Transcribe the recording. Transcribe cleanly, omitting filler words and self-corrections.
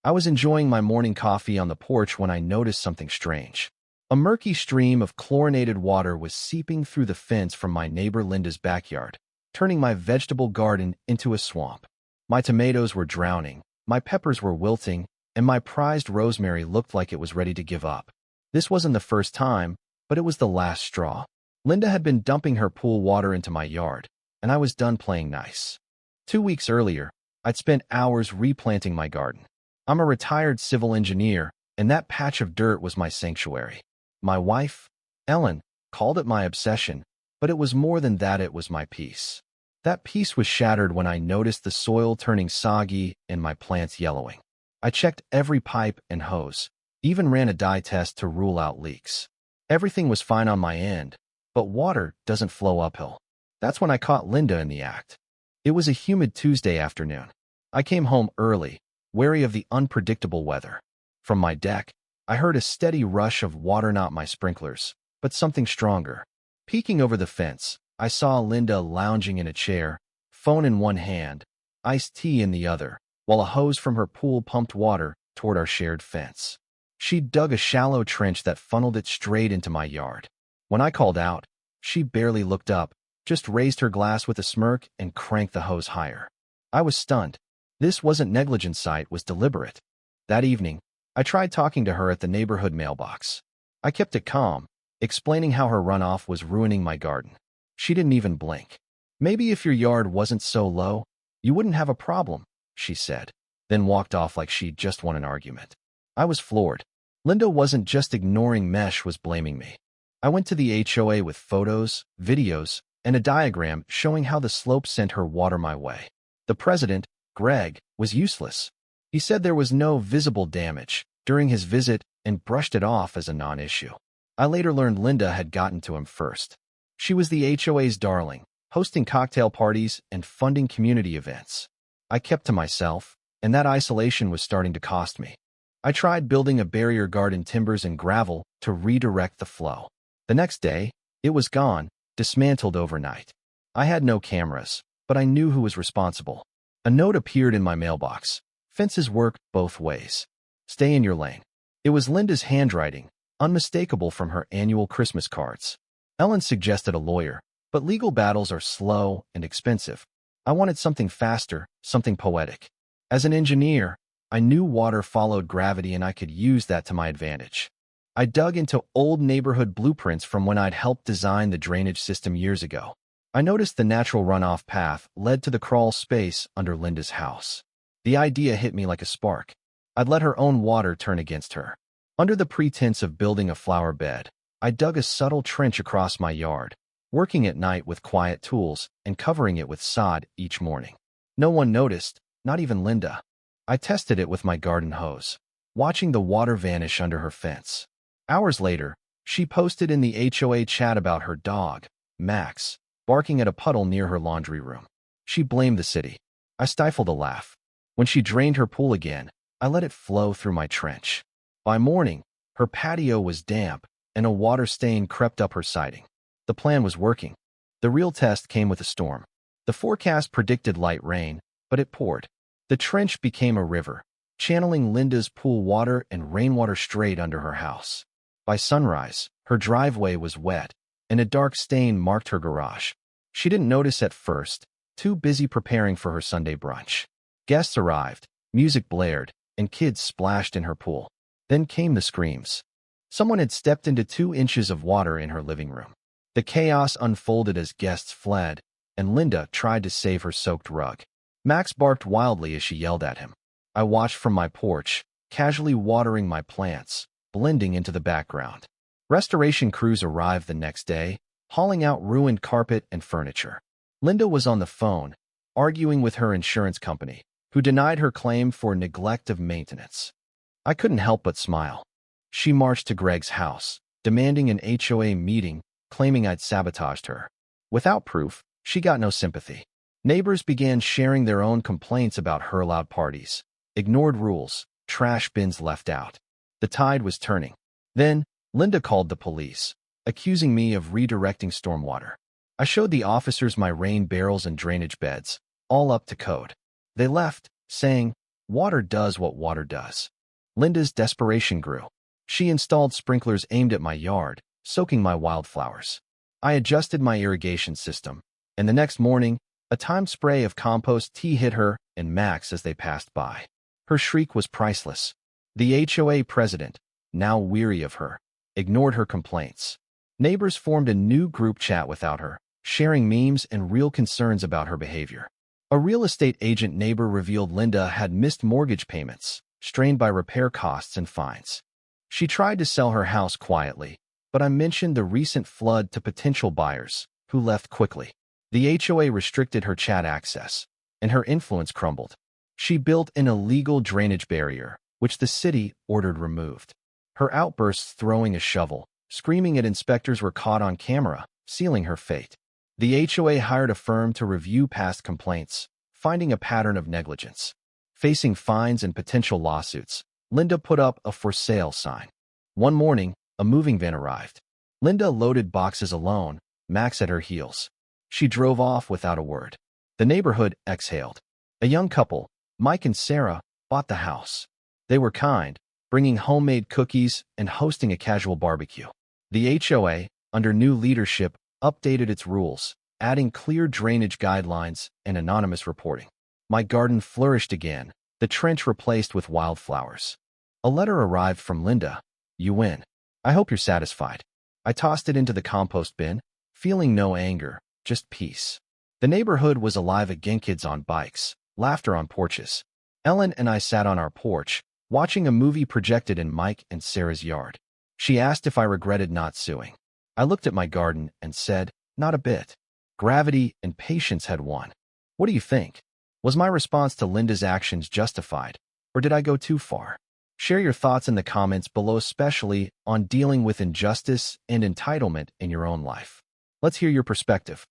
I was enjoying my morning coffee on the porch when I noticed something strange. A murky stream of chlorinated water was seeping through the fence from my neighbor Linda's backyard, turning my vegetable garden into a swamp. My tomatoes were drowning, my peppers were wilting, and my prized rosemary looked like it was ready to give up. This wasn't the first time, but it was the last straw. Linda had been dumping her pool water into my yard, and I was done playing nice. 2 weeks earlier, I'd spent hours replanting my garden. I'm a retired civil engineer, and that patch of dirt was my sanctuary. My wife, Ellen, called it my obsession, but it was more than that. It was my peace. That peace was shattered when I noticed the soil turning soggy and my plants yellowing. I checked every pipe and hose, even ran a dye test to rule out leaks. Everything was fine on my end, but water doesn't flow uphill. That's when I caught Linda in the act. It was a humid Tuesday afternoon. I came home early, wary of the unpredictable weather. From my deck, I heard a steady rush of water, not my sprinklers, but something stronger. Peeking over the fence, I saw Linda lounging in a chair, phone in one hand, iced tea in the other, while a hose from her pool pumped water toward our shared fence. She dug a shallow trench that funneled it straight into my yard. When I called out, she barely looked up, just raised her glass with a smirk and cranked the hose higher. I was stunned. This wasn't negligence, it was deliberate. That evening, I tried talking to her at the neighborhood mailbox. I kept it calm, explaining how her runoff was ruining my garden. She didn't even blink. Maybe if your yard wasn't so low, you wouldn't have a problem, she said, then walked off like she'd just won an argument. I was floored. Linda wasn't just ignoring me, she was blaming me. I went to the HOA with photos, videos, and a diagram showing how the slope sent her water my way. The president, Greg, was useless. He said there was no visible damage during his visit and brushed it off as a non-issue. I later learned Linda had gotten to him first. She was the HOA's darling, hosting cocktail parties and funding community events. I kept to myself, and that isolation was starting to cost me. I tried building a barrier garden, timbers and gravel to redirect the flow. The next day, it was gone, dismantled overnight. I had no cameras, but I knew who was responsible. A note appeared in my mailbox. Fences work both ways. Stay in your lane. It was Linda's handwriting, unmistakable from her annual Christmas cards. Ellen suggested a lawyer, but legal battles are slow and expensive. I wanted something faster, something poetic. As an engineer, I knew water followed gravity and I could use that to my advantage. I dug into old neighborhood blueprints from when I'd helped design the drainage system years ago. I noticed the natural runoff path led to the crawl space under Linda's house. The idea hit me like a spark. I'd let her own water turn against her. Under the pretense of building a flower bed, I dug a subtle trench across my yard, working at night with quiet tools and covering it with sod each morning. No one noticed, not even Linda. I tested it with my garden hose, watching the water vanish under her fence. Hours later, she posted in the HOA chat about her dog, Max, barking at a puddle near her laundry room. She blamed the city. I stifled a laugh. When she drained her pool again, I let it flow through my trench. By morning, her patio was damp, and a water stain crept up her siding. The plan was working. The real test came with a storm. The forecast predicted light rain, but it poured. The trench became a river, channeling Linda's pool water and rainwater straight under her house. By sunrise, her driveway was wet, and a dark stain marked her garage. She didn't notice at first, too busy preparing for her Sunday brunch. Guests arrived, music blared, and kids splashed in her pool. Then came the screams. Someone had stepped into 2 inches of water in her living room. The chaos unfolded as guests fled, and Linda tried to save her soaked rug. Max barked wildly as she yelled at him. I watched from my porch, casually watering my plants, blending into the background. Restoration crews arrived the next day, hauling out ruined carpet and furniture. Linda was on the phone, arguing with her insurance company, who denied her claim for neglect of maintenance. I couldn't help but smile. She marched to Greg's house, demanding an HOA meeting, claiming I'd sabotaged her. Without proof, she got no sympathy. Neighbors began sharing their own complaints about her loud parties, ignored rules, trash bins left out. The tide was turning. Then, Linda called the police, accusing me of redirecting stormwater. I showed the officers my rain barrels and drainage beds, all up to code. They left, saying, Water does what water does. Linda's desperation grew. She installed sprinklers aimed at my yard, soaking my wildflowers. I adjusted my irrigation system, and the next morning, a timed spray of compost tea hit her and Max as they passed by. Her shriek was priceless. The HOA president, now weary of her, ignored her complaints. Neighbors formed a new group chat without her, sharing memes and real concerns about her behavior. A real estate agent neighbor revealed Linda had missed mortgage payments, strained by repair costs and fines. She tried to sell her house quietly, but I mentioned the recent flood to potential buyers, who left quickly. The HOA restricted her chat access, and her influence crumbled. She built an illegal drainage barrier, which the city ordered removed. Her outbursts throwing a shovel, screaming at inspectors were caught on camera, sealing her fate. The HOA hired a firm to review past complaints, finding a pattern of negligence. Facing fines and potential lawsuits, Linda put up a for sale sign. One morning, a moving van arrived. Linda loaded boxes alone, Max at her heels. She drove off without a word. The neighborhood exhaled. A young couple, Mike and Sarah, bought the house. They were kind, bringing homemade cookies and hosting a casual barbecue. The HOA, under new leadership, updated its rules, adding clear drainage guidelines and anonymous reporting. My garden flourished again, the trench replaced with wildflowers. A letter arrived from Linda. You win. I hope you're satisfied. I tossed it into the compost bin, feeling no anger, just peace. The neighborhood was alive again, kids on bikes, laughter on porches. Ellen and I sat on our porch, watching a movie projected in Mike and Sarah's yard. She asked if I regretted not suing. I looked at my garden and said, not a bit. Gravity and patience had won. What do you think? Was my response to Linda's actions justified, or did I go too far? Share your thoughts in the comments below, especially on dealing with injustice and entitlement in your own life. Let's hear your perspective.